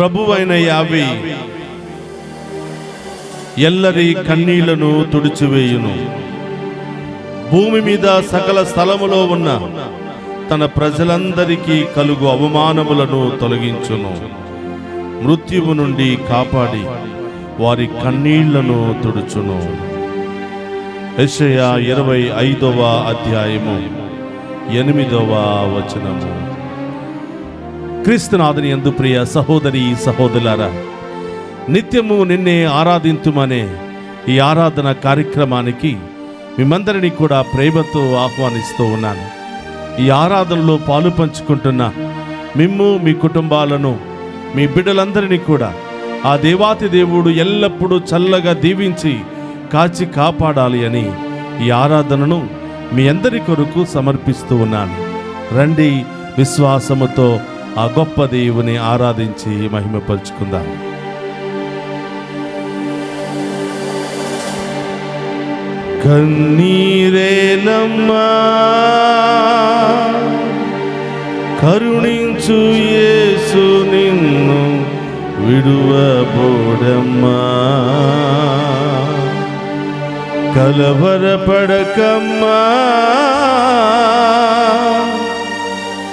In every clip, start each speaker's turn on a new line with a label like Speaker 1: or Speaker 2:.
Speaker 1: ప్రభువైన యావే ఎల్లరి కన్నీళ్లను తుడిచివేయును. భూమి మీద సకల స్థలములో ఉన్న తన ప్రజలందరికీ కలుగు అవమానములను తొలగించును. మృత్యువు నుండి కాపాడి వారి కన్నీళ్లను తుడుచును. యెషయా 25వ అధ్యాయము 8వ వచనము. క్రీస్తునాథుని యందు ప్రియ సహోదరి సహోదరులారా, నిత్యము నిన్నే ఆరాధింతుమనే ఈ ఆరాధన కార్యక్రమానికి మిమ్మందరినీ కూడా ప్రేమతో ఆహ్వానిస్తూ ఉన్నాను. ఈ ఆరాధనలో పాలు పంచుకుంటున్న మిమ్ము, మీ కుటుంబాలను, మీ బిడ్డలందరినీ కూడా ఆ దేవాతి దేవుడు ఎల్లప్పుడూ చల్లగా దీవించి కాచి కాపాడాలి అని ఈ ఆరాధనను మీ అందరి కొరకు సమర్పిస్తూ ఉన్నాను. రండి, విశ్వాసముతో ఆ గొప్ప దేవుని ఆరాధించి మహిమపరుచుకుందాం. కన్నీరేలమ్మా కరుణించు యేసు నిన్ను విడువబోడమ్మా. కలవరపడకమ్మా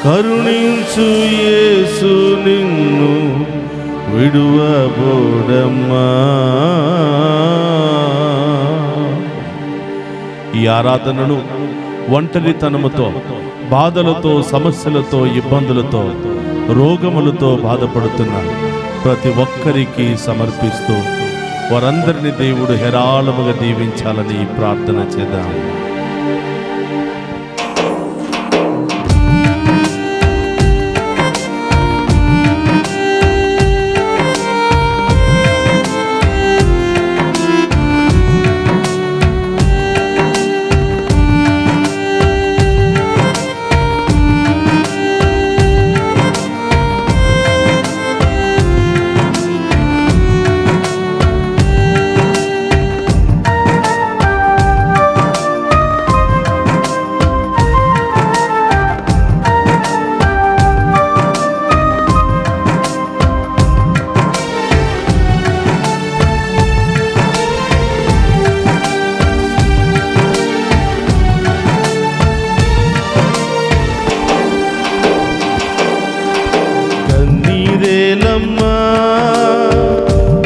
Speaker 1: కరుణించు యేసు నిన్ను విడువబోడమ్మా. ఈ ఆరాధనను ఒంటరితనముతో, బాధలతో, సమస్యలతో, ఇబ్బందులతో, రోగములతో బాధపడుతున్న ప్రతి ఒక్కరికి సమర్పిస్తూ వారందరినీ దేవుడు హేరాళముగా దీవించాలని ప్రార్థన చేద్దాం.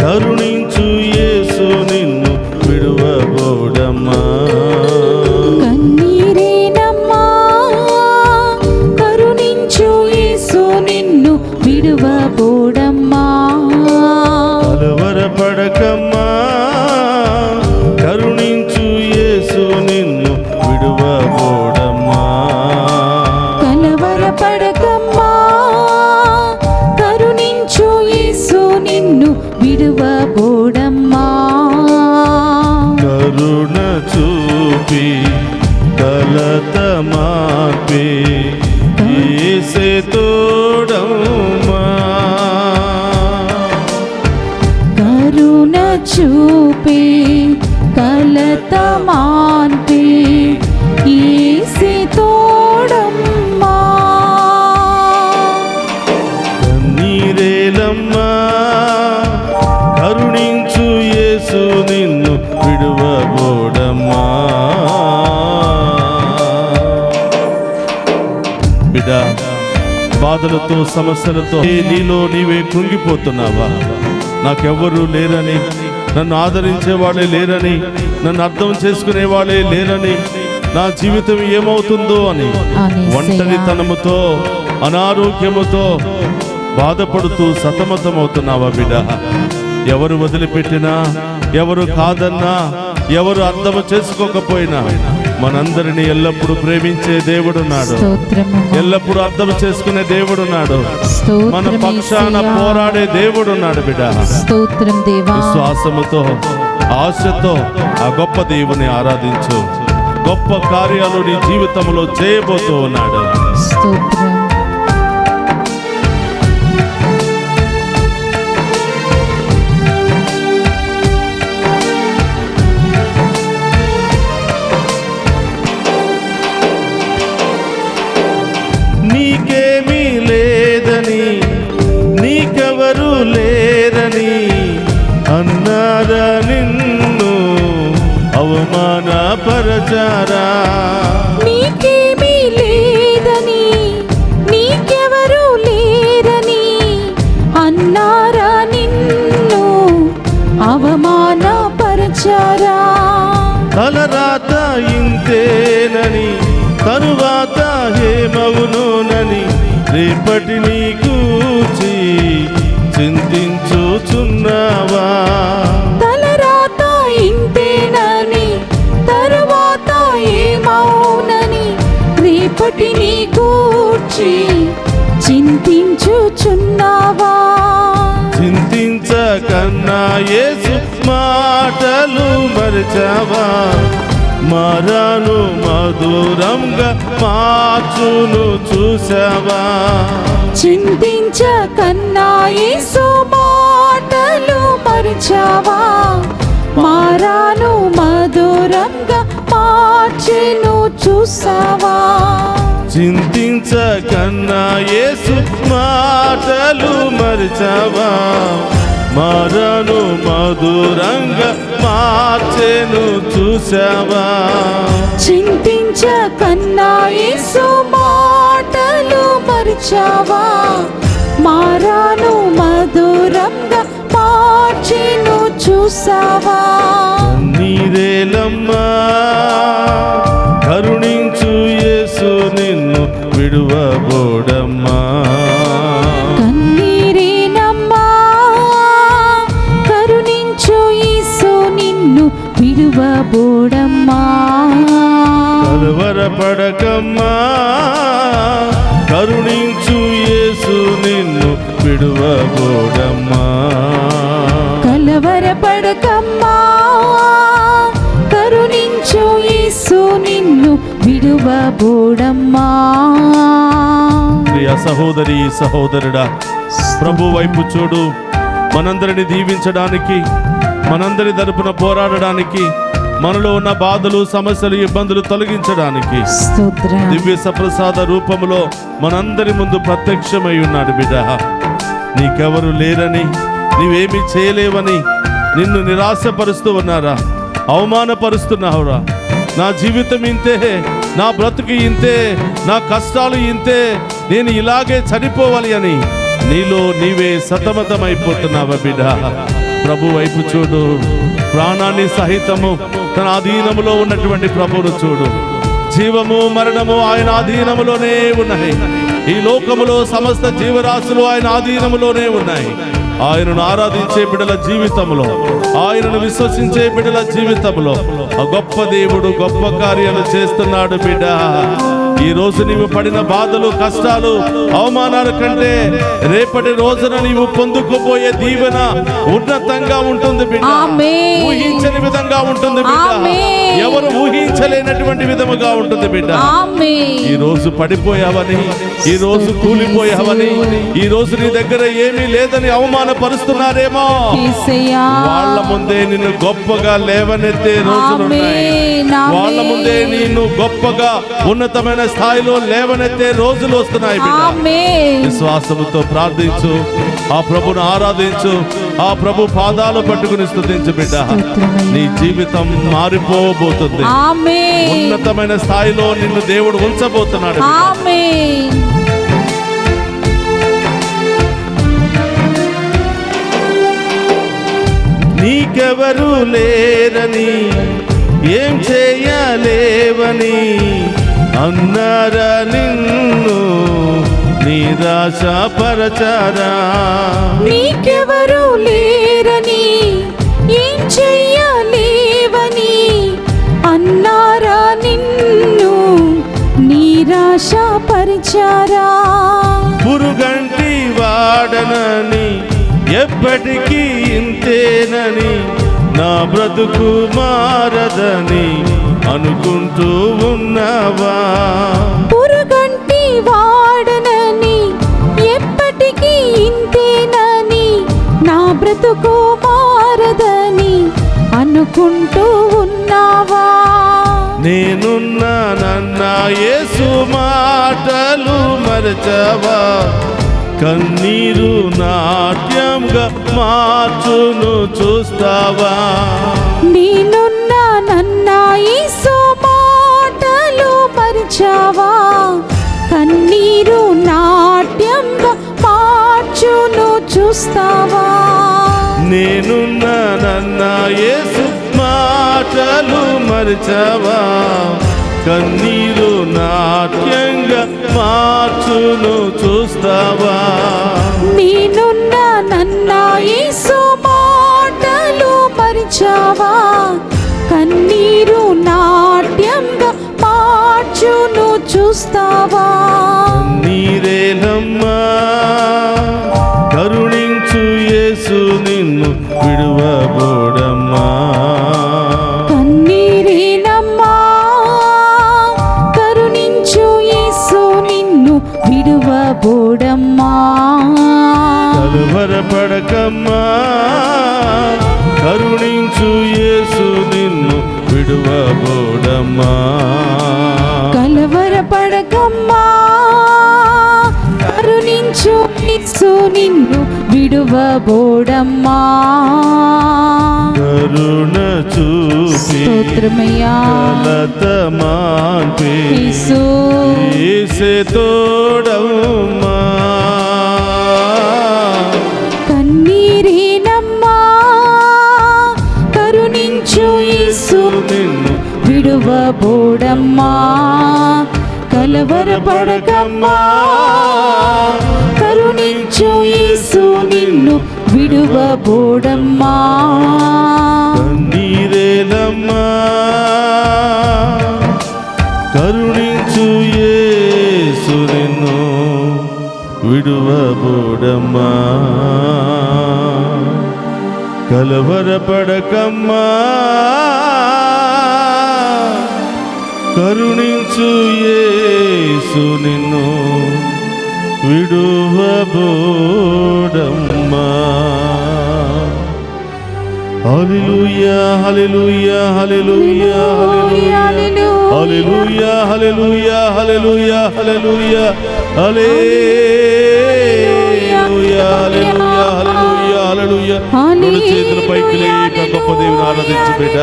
Speaker 1: కరుణించు యేసు నిన్ను విడువబోడమ్మా.
Speaker 2: కన్నీరేనమ్మా కరుణించు యేసు నిన్ను విడువబోడమ్మా.
Speaker 1: కలవరపడకమ్మా కరుణించు యేసు నిన్ను విడువబోడమ్మా.
Speaker 2: కలవరపడకమ్మా కరుణించు యేసు నిన్ను విడువబోడమ్మా.
Speaker 1: కరుణ చూపి కలత మాపి యేసే తోడమ్మా.
Speaker 2: కరుణ చూపి కలత మాన్పి యేసే తోడమ్మా.
Speaker 1: కన్నీరేలమ్మా కరుణించు యేసు నిన్ను విడువబోడమ్మా. బిడ్డ, బాధలతో సమస్యలతో నీలో నీవే కృంగిపోతున్నావా? నాకెవ్వరూ లేరని, నన్ను ఆదరించే వాళ్ళే లేరని, నన్ను అర్థం చేసుకునే వాళ్ళే లేరని, నా జీవితం ఏమవుతుందో అని ఒంటరితనముతో, అనారోగ్యముతో బాధపడుతూ సతమతమవుతున్నావా బిడ్డ? ఎవరు వదిలిపెట్టినా, ఎవరు కాదన్నా, ఎవరు అర్థం చేసుకోకపోయినా మనందరినీ ఎల్లప్పుడూ ప్రేమించే దేవుడున్నాడు. ఎల్లప్పుడూ అర్థం చేసుకునే దేవుడున్నాడు. మన పక్షాన పోరాడే దేవుడున్నాడు బిడ్డ. విశ్వాసముతో, ఆశతో ఆ గొప్ప దేవుని ఆరాధించు. గొప్ప కార్యాలు నీ జీవితంలో చేయబోతూ ఉన్నాడు. నీకేమీ లేదని, నీకెవరు జరుగునునని రేపటి నీ గూర్చి చింతించుచున్నావా?
Speaker 2: తలరాత ఇంతేనని తరువాత ఏమౌనని రేపటి నీ గూర్చి చింతించుచున్నావా?
Speaker 1: చింతించకన్నా యేసు మాటలు మరచావా? మరను మధురంగా మార్చును చూసావా?
Speaker 2: చింతించకన్నా యేసు మాటలు మరచావా? మారాను మధురంగా మార్చెను చూసావా?
Speaker 1: చింతించకన్నా యేసు మాటలు మరచావా? మరను మధురంగా మార్చెను చూసావా?
Speaker 2: చింతించకన్నా యేసు మాటలు మరచావా? మారాను మధురంగా మార్చెను చూసావా?
Speaker 1: నీరేలమ్మా కరుణించు యేసు నిన్ను విడువబోడమ్మా.
Speaker 2: కన్నీరేనమ్మా కరుణించు యేసు నిన్ను విడువబోడమ్మా.
Speaker 1: కలవరపడకమ్మా కరుణించు యేసు నిన్ను విడువబోడమ్మా.
Speaker 2: కలవరపడకమ్మా కరుణించు యేసు నిన్ను విడువబోడమ్మా.
Speaker 1: ప్రియ సహోదరి సహోదరుడా, ప్రభు వైపు చూడు. మనందరిని దీవించడానికి, మనందరి తరపున పోరాడడానికి, మనలో ఉన్న బాధలు సమస్యలు ఇబ్బందులు తొలగించడానికి
Speaker 2: స్తోత్రం.
Speaker 1: దివ్య సప్రసాద రూపంలో మనందరి ముందు ప్రత్యక్షమై ఉన్నాడు. బిడ్డ, నీకెవరు లేరని, నీవేమీ చేయలేవని నిన్ను నిరాశపరుస్తూ ఉన్నారా? అవమానపరుస్తున్నావురా? నా జీవితం ఇంతే, నా బ్రతుకు ఇంతే, నా కష్టాలు ఇంతే, నేను ఇలాగే చనిపోవాలి అని నీలో నీవే సతమతమైపోతున్నావా? బిడ్డ, ప్రభు వైపు చూడు. ప్రాణాన్ని సహితము తన అధీనములో ఉన్నటువంటి ప్రభువును చూడు. జీవము మరణము ఆయన అధీనములోనే ఉన్నాయి. ఈ లోకములో సమస్త జీవరాశులు ఆయన అధీనములోనే ఉన్నాయి. ఆయనను ఆరాధించే బిడ్డల జీవితంలో, ఆయనను విశ్వసించే బిడ్డల జీవితంలో ఆ గొప్ప దేవుడు గొప్ప కార్యాలు చేస్తున్నాడు. బిడ్డ, ఈ రోజు నీవు పడిన బాధలు, కష్టాలు, అవమానాల కంటే రేపటి రోజున నీవు పొందుకోబోయే దీవెన ఉన్నతంగా ఉంటుంది. బిడ్డ,
Speaker 2: ఆమేన్.
Speaker 1: ఊహించని విధంగా ఉంటుంది. బిడ్డ,
Speaker 2: ఆమేన్.
Speaker 1: ఎవరు ఊహించలేనటువంటి విధముగా ఉంటుంది. బిడ్డ,
Speaker 2: ఆమేన్.
Speaker 1: ఈ రోజు పడిపోయావని, ఈ రోజు కూలిపోయావని, ఈ రోజు నీ దగ్గర ఏమీ లేదని అవమానపరుస్తున్నారేమో,
Speaker 2: యేసయ్యా.
Speaker 1: వాళ్ళ ముందే నిన్ను గొప్పగా లేవనెత్తే రోజులున్నాయి.
Speaker 2: ఆమేన్. ఆమేన్.
Speaker 1: వాళ్ళ ముందే నిన్ను గొప్పగా ఉన్నతమైన స్థాయిలో లేవనెత్తే రోజులు వస్తున్నాయి. బిడ్డ,
Speaker 2: ఆమేన్.
Speaker 1: విశ్వాసముతో ప్రార్థించు, ఆ ప్రభును ఆరాధించు, ఆ ప్రభు పాదాలు పట్టుకుని స్తుతించు. బిడ్డ, నీ జీవితం మారిపోబోతుంది.
Speaker 2: ఆమేన్.
Speaker 1: ఉన్నతమైన స్థాయిలో నిన్ను దేవుడు ఉంచబోతున్నాడు.
Speaker 2: ఆమేన్.
Speaker 1: నీకెవరు లేరని, ఏం చేయలేవని అన్నారా నిన్ను నిరాశపరచారా?
Speaker 2: నీకెవరు లేరని, ఏం చెయ్యలేవని అన్నారా నిన్ను నిరాశపరిచారా?
Speaker 1: పురుగంటి వాడనని, ఎప్పటికీ ఇంతేనని, నా బ్రతుకు మారదని అనుకుంటూ ఉన్నావా?
Speaker 2: పురుగంటి వాడనని, ఎప్పటికీ ఇంతేనని, నా బ్రతుకు మారదని అనుకుంటూ ఉన్నావా?
Speaker 1: నేనున్నానన్న యేసు మాటలు మరచవా? కన్నీరు నాట్యంగా మార్చును చూస్తావా?
Speaker 2: నేనున్నానన్న యేసు మాటలు మరచావా? కన్నీరు నాట్యంగా మార్చును చూస్తావా?
Speaker 1: నేనున్నానన్న యేసు మాటలు మరచవా? కన్నీరు నాట్యంగా మార్చును చూస్తావా?
Speaker 2: నేనున్న నన్న యేసు మాటలు మరిచావా? కన్నీరు నాట్యంగా మార్చును చూస్తావా?
Speaker 1: నీరేనమ్మా కరుణించు యేసు నిన్ను విడువబోడమ్మా.
Speaker 2: కన్నీరేనమ్మా కరుణించు యేసు నిన్ను విడువబోడమ్మా.
Speaker 1: కలవరపడకమ్మా కరుణించు యేసు నిన్ను విడువబోడమ్మా.
Speaker 2: కలవరపడకమ్మా కరుణించు యేసు నిన్ను విడువబోడమ్మా.
Speaker 1: కరుణ చూపి
Speaker 2: స్తోత్రమయ్యా
Speaker 1: కలత మాన్పి
Speaker 2: యేసు
Speaker 1: యేసే తోడమ్మా.
Speaker 2: కన్నీరేనమ్మా కరుణించు యేసు
Speaker 1: నిన్ను
Speaker 2: విడువబోడమ్మా. కలవరపడకమ్మా కరుణించు యేసు నిన్ను విడువబోడమ్మా.
Speaker 1: కన్నీరేనమ్మా కరుణించు యేసు నిన్ను విడువబోడమ్మా. కలవరపడకమ్మా కరుణించు యేసు నిన్ను విడువబోడమ్మా. హల్లెలూయా హల్లెలూయా హల్లెలూయా హల్లెలూయా హల్లెలూయా హల్లెలూయా హల్లెలూయా హల్లెలూయా హల్లెలూయా హల్లెలూయా హల్లెలూయా. రెండు చేతుల పైకి లేపి గొప్ప దేవుని ఆరాధించు బిడ్డ.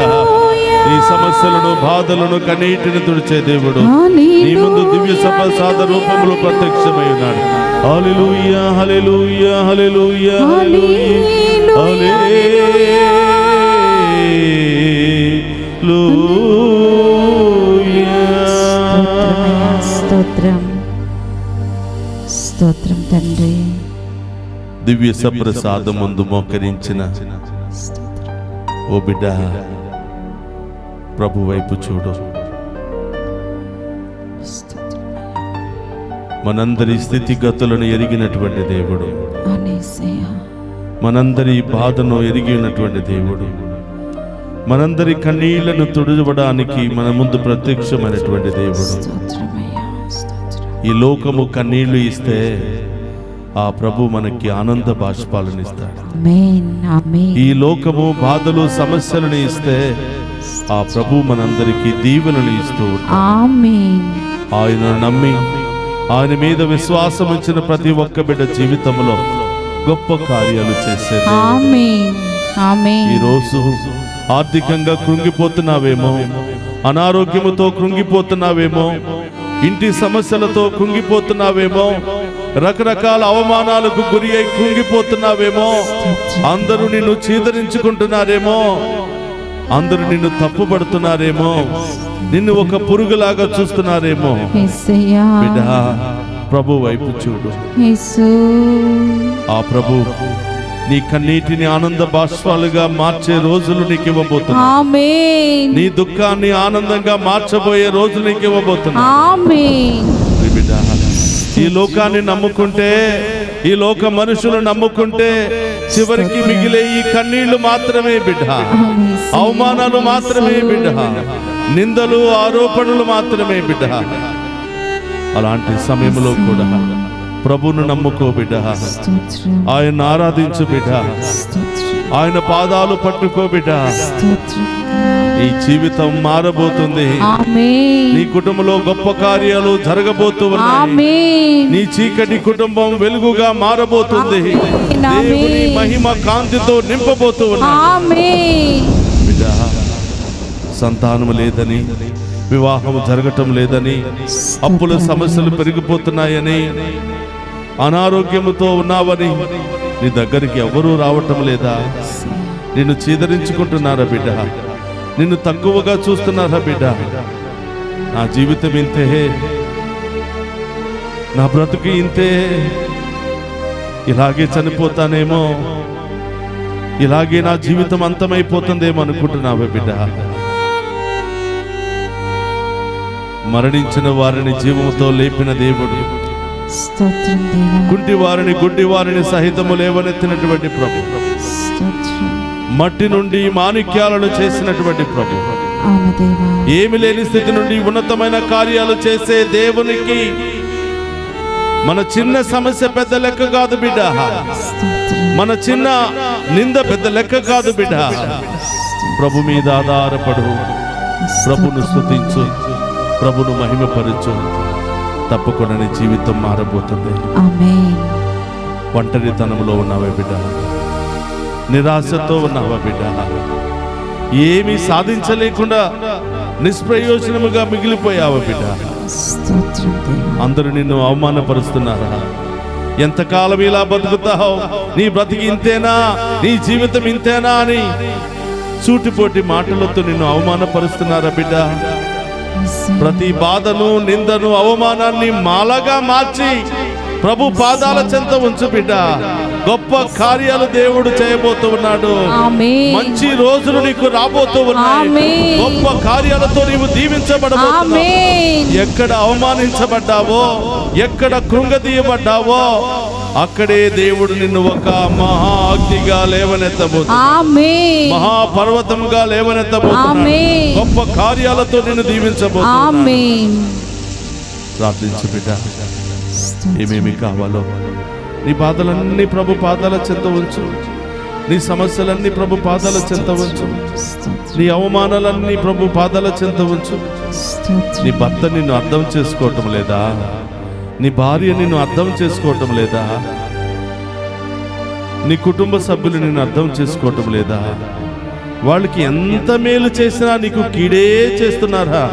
Speaker 1: నీ సమస్యలను బాధలను కన్నీటిని తుడిచే దేవుడు నీ ముందు దివ్య ప్రసాద రూపంలో ప్రత్యక్షమై ఉన్నాడు. హల్లెలూయా హల్లెలూయా హల్లెలూయా హల్లెలూయా.
Speaker 2: స్తోత్రం స్తోత్రం తండ్రి.
Speaker 1: దివ్య సప్రసాదం ముందు మోకరించిన ఓ బిడ్డ ప్రభు వైపు చూడు. మనందరి స్థితిగతులను ఎరిగినటువంటి దేవుడు, మనందరి బాధను ఎరిగినటువంటి దేవుడు, మనందరి కన్నీళ్లను తుడవడానికి మన ముందు ప్రత్యక్షమైనటువంటి దేవుడు. ఈ లోకము కన్నీళ్లు ఇస్తే ఆ ప్రభు మనకి ఆనంద బాష్పాలను ఇస్తాడు. ఈ లోకము బాధలు సమస్యలను ఇస్తే ఆ ప్రభు మనందరికీ దీవెనలు ఇస్తూ ఆయన నమ్మి ఆయన మీద విశ్వాసం ఉంచిన ప్రతి ఒక్క బిడ్డ జీవితంలో గొప్ప కార్యాలు చేసేది. ఈ రోజు ఆర్థికంగా కృంగిపోతున్నావేమో, అనారోగ్యముతో కృంగిపోతున్నావేమో, ఇంటి సమస్యలతో కృంగిపోతున్నావేమో, రకరకాల అవమానాలకు గురి అయి కృంగిపోతున్నావేమో, అందరూ నిన్ను చీదరించుకుంటున్నారేమో, అందరూ నిన్ను తప్పుపడుతున్నారేమో, నిన్ను ఒక పురుగులాగా చూస్తున్నారేమో. బిడ్డ ప్రభు వైపు చూడు. ఆ ప్రభు నీ కన్నీటిని ఆనంద బాష్పాలుగా మార్చే రోజులు నీకు ఇవ్వబోతున్నా. నీ దుఃఖాన్ని ఆనందంగా మార్చబోయే రోజులు నీకు ఇవ్వబోతున్నా. బిడ్డ ఈ లోకాన్ని నమ్ముకుంటే, ఈ లోక మనుషులు నమ్ముకుంటే చివరికి మిగిలే ఈ కన్నీళ్లు మాత్రమే బిడ్డ, అవమానాలు మాత్రమే బిడ్డ, నిందలు ఆరోపణలు మాత్రమే బిడ్డ. అలాంటి సమయంలో కూడా ప్రభువును నమ్ముకో బిడ్డ, ఆయన ఆరాధించు బిడ్డ, ఆయన పాదాలు పట్టుకో బిడ్డ. నీ జీవితం మారబోతుంది. నీ కుటుంబంలో గొప్ప కార్యాలు జరగబోతూ ఉన్నాయి. నీ చీకటి కుటుంబం వెలుగుగా మారబోతుంది. దేవుని మహిమ కాంతితో నింపబోతూ ఉన్నాయి. బిడ్డ సంతానం లేదని, వివాహం జరగటం లేదని, అప్పుల సమస్యలు పెరిగిపోతున్నాయని, అనారోగ్యముతో ఉన్నావని నీ దగ్గరికి ఎవరూ రావటం లేదా? నిన్ను చీదరించుకుంటున్నారా బిడ్డ? నిన్ను తక్కువగా చూస్తున్నారా బిడ్డ? నా జీవితం ఇంతే, నా బ్రతుకు ఇంతే, ఇలాగే చనిపోతానేమో, ఇలాగే నా జీవితం అంతమైపోతుందేమో అనుకుంటున్నావే బిడ్డ. మరణించిన వారిని జీవముతో లేపిన దేవుడు,
Speaker 2: స్తోత్రం దేవా,
Speaker 1: కుంటి వారిని గుడ్డి వారిని సహితము లేవనెత్తినటువంటి ప్రభు,
Speaker 2: స్తోత్రం,
Speaker 1: మట్టి నుండి మాణిక్యాలను చేసినటువంటి ప్రభు,
Speaker 2: అవును దేవా,
Speaker 1: ఏమి లేని స్థితి నుండి ఉన్నతమైన కార్యాలు చేసే దేవునికి మన చిన్న సమస్య పెద్ద లెక్క కాదు బిడ్డ.
Speaker 2: స్తోత్రం,
Speaker 1: మన చిన్న నింద పెద్ద లెక్క కాదు బిడ్డ. ప్రభు మీద ఆధారపడు, ప్రభును స్తుతించు, ప్రభును మహిమపరచు. తప్పకుండా నీ జీవితం మారబోతుంది.
Speaker 2: ఆమేన్.
Speaker 1: ఒంటరితనంలో ఉన్నావా బిడ్డ? నిరాశతో ఉన్నావా బిడ్డ? ఏమీ సాధించలేకుండా నిష్ప్రయోజనముగా మిగిలిపోయావా బిడ్డ?
Speaker 2: స్తోత్రం దేవా,
Speaker 1: అందరూ నిన్ను అవమానపరుస్తున్నారా? ఎంతకాలం ఇలా బతుకుతావు? నీ బ్రతికి ఇంతేనా? నీ జీవితం ఇంతేనా అని సూటిపోటి మాటలతో నిన్ను అవమానపరుస్తున్నారా బిడ్డ? ప్రతి బాధను, నిందను, అవమానాన్ని మాలగా మార్చి ప్రభు పాదాల చెంత ఉంచు బిడ్డ. గొప్ప కార్యాలు దేవుడు చేయబోతూ ఉన్నాడు.
Speaker 2: ఆమేన్.
Speaker 1: మంచి రోజులు నీకు రాబోతూ ఉన్నాయి.
Speaker 2: ఆమేన్.
Speaker 1: గొప్ప కార్యాలతో నీవు దీవించబడబోతున్నావు.
Speaker 2: ఆమేన్.
Speaker 1: ఎక్కడ అవమానించబడ్డావో, ఎక్కడ కృంగదీయబడ్డావో అక్కడే దేవుడు నిన్ను ఒక మహా అగ్నిగా లేవనెత్తబోతున్నాడు.
Speaker 2: ఆమేన్.
Speaker 1: మహాపర్వతంగా లేవనెత్తబోతున్నాడు.
Speaker 2: ఆమేన్.
Speaker 1: గొప్ప కార్యాలతో నిన్ను దీవించబోతున్నాడు.
Speaker 2: ఆమేన్.
Speaker 1: ప్రార్థించు బిడ్డ.
Speaker 2: స్తోత్రం,
Speaker 1: ఏమేమి కావాలో నీ బాధలన్నీ ప్రభు పాదాల చెంత ఉంచు. నీ సమస్యలన్నీ ప్రభు పాదాల చెంత ఉంచు.
Speaker 2: స్తోత్రం,
Speaker 1: నీ అవమానాలన్నీ ప్రభు పాదాల చెంత ఉంచు.
Speaker 2: స్తోత్రం,
Speaker 1: నీ భర్త నిన్ను అర్థం చేసుకోవటం లేదా? నీ భార్య నిన్ను అర్థం చేసుకోవటం లేదా? నీ కుటుంబ సభ్యులు నిన్ను అర్థం చేసుకోవటం లేదా? వాళ్ళకి ఎంత మేలు చేసినా నీకు కీడే చేస్తున్నారా?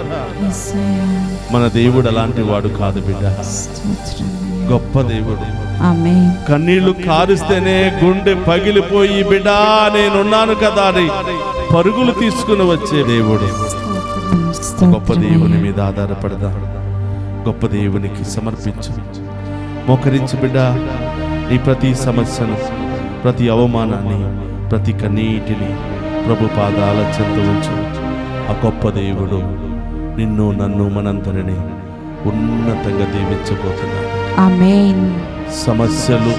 Speaker 2: యేసయ్యా,
Speaker 1: మన దేవుడు అలాంటి వాడు కాదు బిడ్డ.
Speaker 2: స్తోత్రం,
Speaker 1: గొప్ప దేవుడు.
Speaker 2: ఆమేన్.
Speaker 1: కన్నీళ్లు కారిస్తేనే గుండె పగిలిపోయి బిడ్డ నేనున్నాను కదా అని పరుగులు తీసుకుని వచ్చే దేవుడు. గొప్ప దేవుని మీద ఆధారపడదాం. గొప్ప దేవునికి సమర్పించు. మోకరించి బిడ్డ, నీ ప్రతి సమస్యను, ప్రతి అవమానాన్ని, ప్రతి కన్నీటిని ప్రభు పాదాల చెంత ఉంచు. ఆ గొప్ప దేవుడు నిన్ను, నన్ను, మనందరినీ ఉన్నతంగా దీవించబోతున్నాడు.
Speaker 2: ఆమేన్.
Speaker 1: సమస్యలు,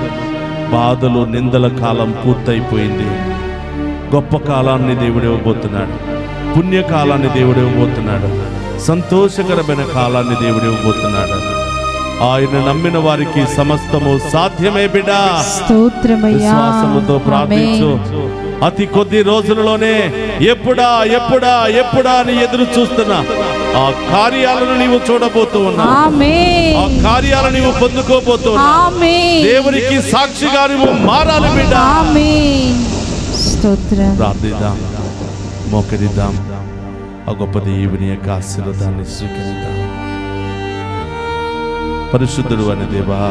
Speaker 1: బాధలు, నిందల కాలం పూర్తయిపోయింది. గొప్ప కాలాన్ని దేవుడు ఇవ్వబోతున్నాడు. పుణ్యకాలాన్ని దేవుడు ఇవ్వబోతున్నాడు. సంతోషకరమైన కాలాన్ని దేవుడు ఇవ్వబోతున్నాడు. ఆయన నమ్మిన వారికి సమస్తము సాధ్యమే బిడ్డ.
Speaker 2: స్తోత్రమయ్యా.
Speaker 1: విశ్వాసముతో ప్రార్థించు.
Speaker 2: ఆమేన్.
Speaker 1: అతి కొద్ది రోజులలోనే ఎప్పుడా ఎప్పుడా ఎప్పుడా అని ఎదురు చూస్తున్నా ఆ కార్యాలను నీవు చూడబోతూ ఉన్నావు.
Speaker 2: ఆమేన్.
Speaker 1: ఆ కార్యాలను నీవు పొందుకోబోతూ ఉన్నావు.
Speaker 2: ఆమేన్.
Speaker 1: దేవునికి సాక్షిగా నువ్వు మారాలి బిడ్డ.
Speaker 2: ఆమేన్. స్తోత్రం.
Speaker 1: ప్రార్థిద్దాం, మోకరిద్దాం. ఆ గొప్ప దేవుని యొక్క ఆశీర్వాదాన్ని స్వీకరిద్దాం. పరిశుద్ధుడు అనే దేవా,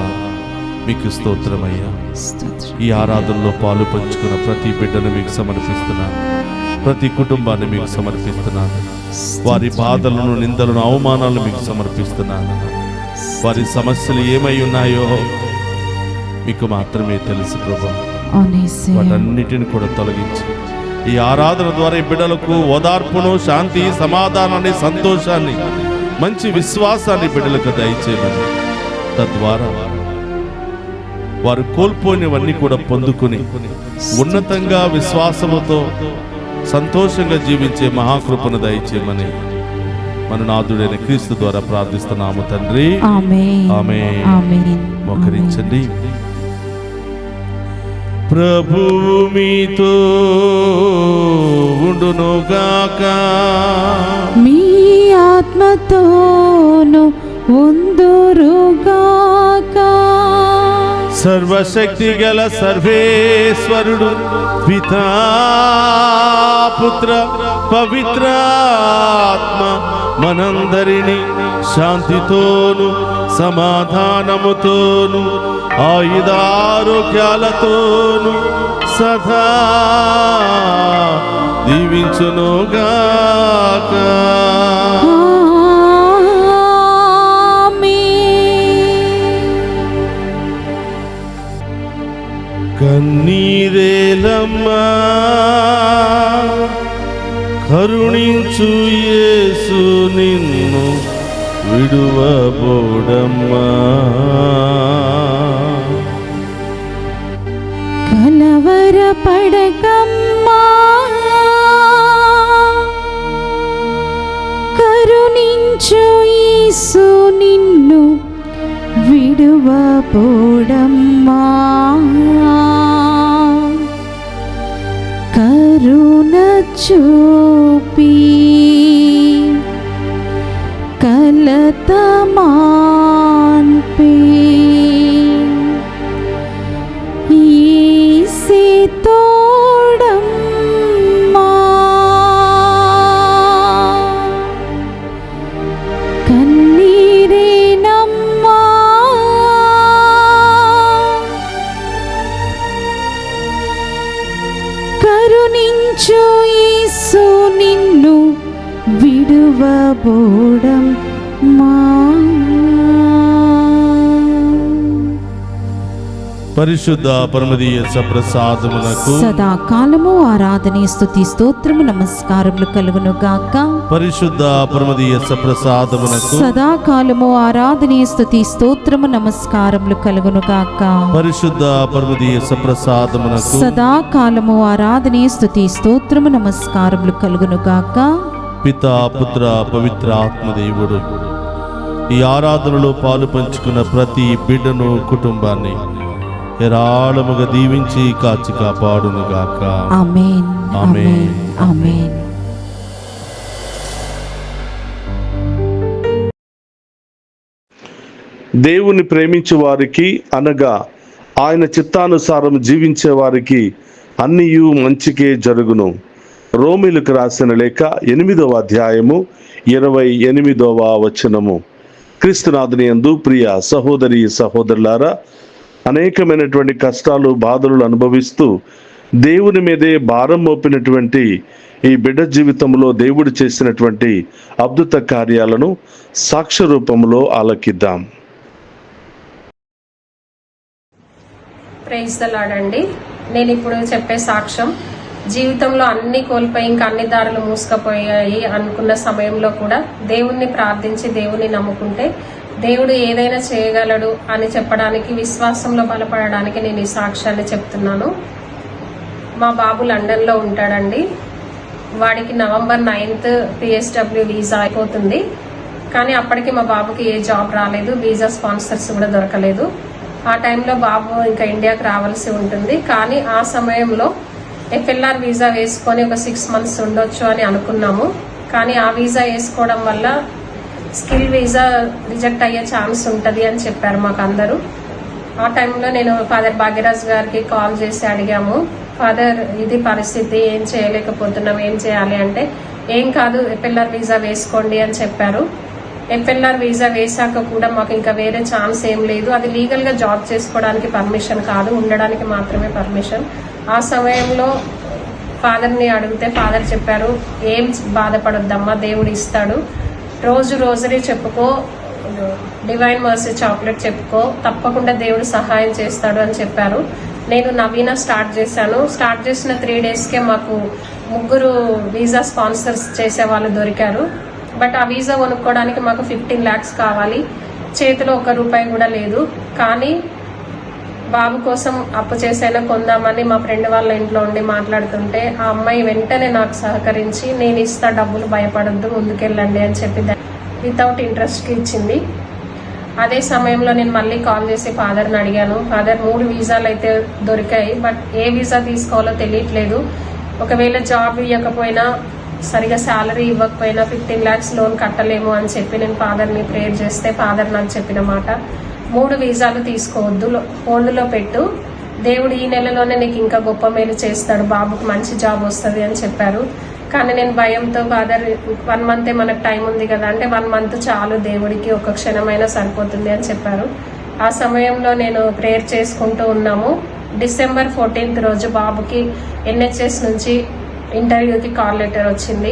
Speaker 1: మీకు స్తోత్రమయ్యా.
Speaker 2: స్తోత్రం.
Speaker 1: ఈ ఆరాధనలో పాలు పంచుకున్న ప్రతి బిడ్డను మీకు సమర్పిస్తున్నాను. ప్రతి కుటుంబాన్ని మీకు సమర్పిస్తున్నాను. వారి బాధలను, నిందలను, అవమానాలను మీకు సమర్పిస్తున్నాను. వారి సమస్యలు ఏమై ఉన్నాయో మీకు మాత్రమే తెలుసు ప్రభు.
Speaker 2: అవును యేసయ్యా.
Speaker 1: వాటన్నిటిని కూడా తొలగించి ఈ ఆరాధన ద్వారా ఈ బిడ్డలకు ఓదార్పును, శాంతి, సమాధానాన్ని, సంతోషాన్ని, మంచి విశ్వాసాన్ని బిడ్డలకు దయచేయమని, తద్వారా వారు కోల్పోయినవన్నీ కూడా పొందుకుని ఉన్నతంగా విశ్వాసముతో సంతోషంగా జీవించే మహాకృపను దయచేయమని మన నాథుడైన క్రీస్తు ద్వారా ప్రార్థిస్తున్నాము తండ్రి.
Speaker 2: ఆమేన్.
Speaker 1: ఆమేన్.
Speaker 2: ఆమేన్.
Speaker 1: మోకరించండి. ప్రభువు మీతో ఉండునుగాక.
Speaker 2: మీ ఆత్మతోను ఉందురుగాక.
Speaker 1: సర్వశక్తి గల సర్వేశ్వరుడు పితా, పుత్ర, పవిత్రాత్మ మనందరినీ శాంతితోను, సమాధానముతోను, ఆయుధారోగ్యాలతోను సదా దీవించునుగాక. కన్నీరేలమ్మా కరుణించు యేసు నిన్ను విడువబోడమ్మా.
Speaker 2: కలవరపడకమ్మా కరుణించు యేసు నిన్ను విడువబోడమ్మా. కరుణ చూపి కలత మాన్పి యేసే తోడమ్మా. కన్నీరేనమ్మా కరుణించు యేసు నిన్ను విడువబోడమ్మా.
Speaker 1: పరిశుద్ధ పరమదీయ సప్రసాదమునకు
Speaker 2: సదాకాలము ఆరాధన స్తుతి స్తోత్రము నమస్కారములు కలుగును గాక.
Speaker 1: పరిశుద్ధ పరమదీయ సప్రసాదమునకు
Speaker 2: సదాకాలము ఆరాధన స్తుతి స్తోత్రము నమస్కారములు కలుగును గాక.
Speaker 1: పరిశుద్ధ పరమదీయ సప్రసాదమునకు
Speaker 2: సదాకాలము ఆరాధన స్తుతి స్తోత్రము నమస్కారములు కలుగును గాక.
Speaker 1: పితా పుత్ర పవిత్ర ఆత్మదేవుడు ఈ ఆరాధనలో పాలు పంచుకున్న ప్రతి బిడ్డను కుటుంబాన్ని ఏరాళముగా దీవించి కాచి కాపాడునుగాక.
Speaker 2: ఆమేన్ ఆమేన్ ఆమేన్.
Speaker 1: దేవుని ప్రేమించే వారికి అనగా ఆయన చిత్తానుసారం జీవించే వారికి అన్నియు మంచికే జరుగును. రోమీలకు రాసిన లేఖ 8వ అధ్యాయము 28వ వచనము. క్రీస్తునాథుని యందు ప్రియ సహోదరి సహోదరులారా, అనేకమైనటువంటి కష్టాలు బాధలు అనుభవిస్తూ దేవుని మీదే భారం మోపినటువంటి ఈ బిడ్డ జీవితంలో దేవుడు చేసినటువంటి అద్భుత కార్యాలను సాక్ష్య రూపంలో ఆలకిద్దాం.
Speaker 3: ప్రైజ్ ద లార్డ్ అండి. నేను ఇప్పుడు చెప్పే సాక్ష్యం జీవితంలో అన్ని కోల్పోయి ఇంకా అన్ని దారులు మూసుకుపోయాయి అనుకున్న సమయంలో కూడా దేవుణ్ణి ప్రార్థించి దేవుణ్ణి నమ్ముకుంటే దేవుడు ఏదైనా చేయగలడు అని చెప్పడానికి, విశ్వాసంలో బలపడడానికి నేను ఈ సాక్ష్యాన్ని చెప్తున్నాను. మా బాబు లండన్లో ఉంటాడండి. వాడికి November 9th PSW వీసా అయిపోతుంది. కానీ అప్పటికి మా బాబుకి ఏ జాబ్ రాలేదు, వీసా స్పాన్సర్స్ కూడా దొరకలేదు. ఆ టైంలో బాబు ఇంకా ఇండియాకి రావాల్సి ఉంటుంది. కానీ ఆ సమయంలో FLR వీసా వేసుకొని ఒక 6 months ఉండొచ్చు అని అనుకున్నాము. కానీ ఆ వీసా వేసుకోవడం వల్ల స్కిల్ వీసా రిజెక్ట్ అయ్యే ఛాన్స్ ఉంటుంది అని చెప్పారు మాకు అందరూ. ఆ టైంలో నేను ఫాదర్ భాగ్యరాజ్ గారికి కాల్ చేసి అడిగాము, ఫాదర్ ఇది పరిస్థితి, ఏం చేయలేకపోతున్నాం, ఏం చేయాలి అంటే, ఏం కాదు FLR వీసా వేసుకోండి అని చెప్పారు. FLR వీసా వేసాక కూడా మాకు ఇంకా వేరే ఛాన్స్ ఏం లేదు. అది లీగల్గా జాబ్ చేసుకోవడానికి పర్మిషన్ కాదు, ఉండడానికి మాత్రమే పర్మిషన్. ఆ సమయంలో ఫాదర్ని అడిగితే ఫాదర్ చెప్పారు, ఏం బాధపడొద్దమ్మా, దేవుడు ఇస్తాడు, రోజు రోజరీ చెప్పుకో, డివైన్ మర్సీ చాక్లెట్ చెప్పుకో, తప్పకుండా దేవుడు సహాయం చేస్తాడు అని చెప్పారు. నేను నవీన స్టార్ట్ చేశాను. స్టార్ట్ చేసిన 3 daysకే మాకు 3 వీసా స్పాన్సర్స్ చేసే వాళ్ళు దొరికారు. బట్ ఆ వీసా కొనుక్కోవడానికి మాకు 15 lakhs కావాలి. చేతిలో ₹1 కూడా లేదు. కానీ బాబు కోసం అప్పు చేసైనా కొందామని మా ఫ్రెండ్ వాళ్ళ ఇంట్లో ఉండి మాట్లాడుతుంటే ఆ అమ్మాయి వెంటనే నాకు సహకరించి, నేను ఇస్తా డబ్బులు, భయపడొద్దు, ముందుకెళ్ళండి అని చెప్పి వితౌట్ ఇంట్రెస్ట్కి ఇచ్చింది. అదే సమయంలో నేను మళ్ళీ కాల్ చేసి ఫాదర్ని అడిగాను, ఫాదర్ 3 వీసాలు అయితే దొరికాయి, బట్ ఏ వీసా తీసుకోవాలో తెలియట్లేదు. ఒకవేళ జాబ్ ఇవ్వకపోయినా, సరిగా శాలరీ ఇవ్వకపోయినా 15 lakhs లోన్ కట్టలేము అని చెప్పి నేను ఫాదర్ని ప్రేయర్ చేస్తే ఫాదర్ నాకు చెప్పిన మాట, 3 వీసాలు తీసుకోవద్దు, హోల్డ్లో పెట్టు, దేవుడు ఈ నెలలోనే నీకు ఇంకా గొప్ప మేలు చేస్తాడు, బాబుకు మంచి జాబ్ వస్తుంది అని చెప్పారు. కానీ నేను భయంతో, ఫాదర్ 1 month మనకు టైం ఉంది కదా అంటే, 1 month చాలు, దేవుడికి ఒక క్షణమైనా సరిపోతుంది అని చెప్పారు. ఆ సమయంలో నేను ప్రేయర్ చేసుకుంటూ ఉన్నాము. December 14th రోజు బాబుకి NHS నుంచి ఇంటర్వ్యూకి కాల్ లెటర్ వచ్చింది.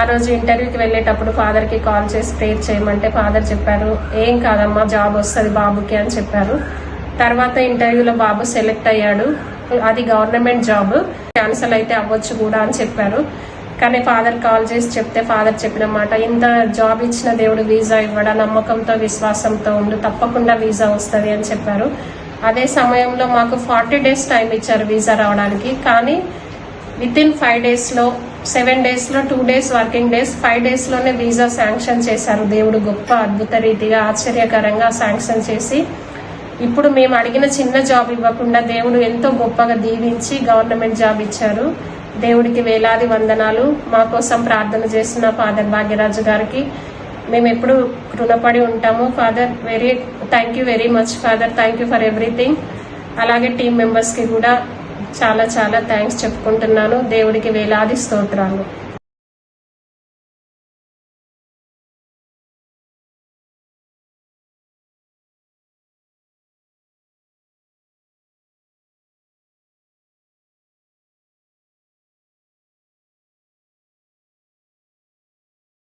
Speaker 3: ఆ రోజు ఇంటర్వ్యూకి వెళ్ళేటప్పుడు ఫాదర్కి కాల్ చేసి ప్రేయర్ చేయమంటే ఫాదర్ చెప్పారు, ఏం కాదమ్మా, జాబ్ వస్తుంది బాబుకి అని చెప్పారు. తర్వాత ఇంటర్వ్యూలో బాబు సెలెక్ట్ అయ్యాడు. అది గవర్నమెంట్ జాబ్, క్యాన్సల్ అయితే అవ్వచ్చు కూడా అని చెప్పారు. కానీ ఫాదర్ కాల్ చేసి చెప్తే ఫాదర్ చెప్పిన మాట, ఇంత జాబ్ ఇచ్చిన దేవుడు వీసా ఇవ్వడా, నమ్మకంతో విశ్వాసంతో ఉండు, తప్పకుండా వీసా వస్తుంది అని చెప్పారు. అదే సమయంలో మాకు 40 days టైం ఇచ్చారు వీసా రావడానికి. కానీ వితిన్ 5 daysలో 7 daysలో 2 days వర్కింగ్ డేస్ 5 daysలోనే వీసా శాంక్షన్ చేశారు. దేవుడు గొప్ప అద్భుత రీతిగా ఆశ్చర్యకరంగా శాంక్షన్ చేసి ఇప్పుడు మేము అడిగిన చిన్న జాబ్ ఇవ్వకుండా దేవుడు ఎంతో గొప్పగా దీవించి గవర్నమెంట్ జాబ్ ఇచ్చారు. దేవుడికి వేలాది వందనాలు. మా కోసం ప్రార్థన చేసిన ఫాదర్ భాగ్యరాజు గారికి మేము ఎప్పుడు రుణపడి ఉంటాము. Father thank you very much father, thank you for everything. అలాగే టీం మెంబర్స్కి కూడా చాలా చాలా థ్యాంక్స్ చెప్పుకుంటున్నాను. దేవుడికి వేలాది స్తోత్రాలు.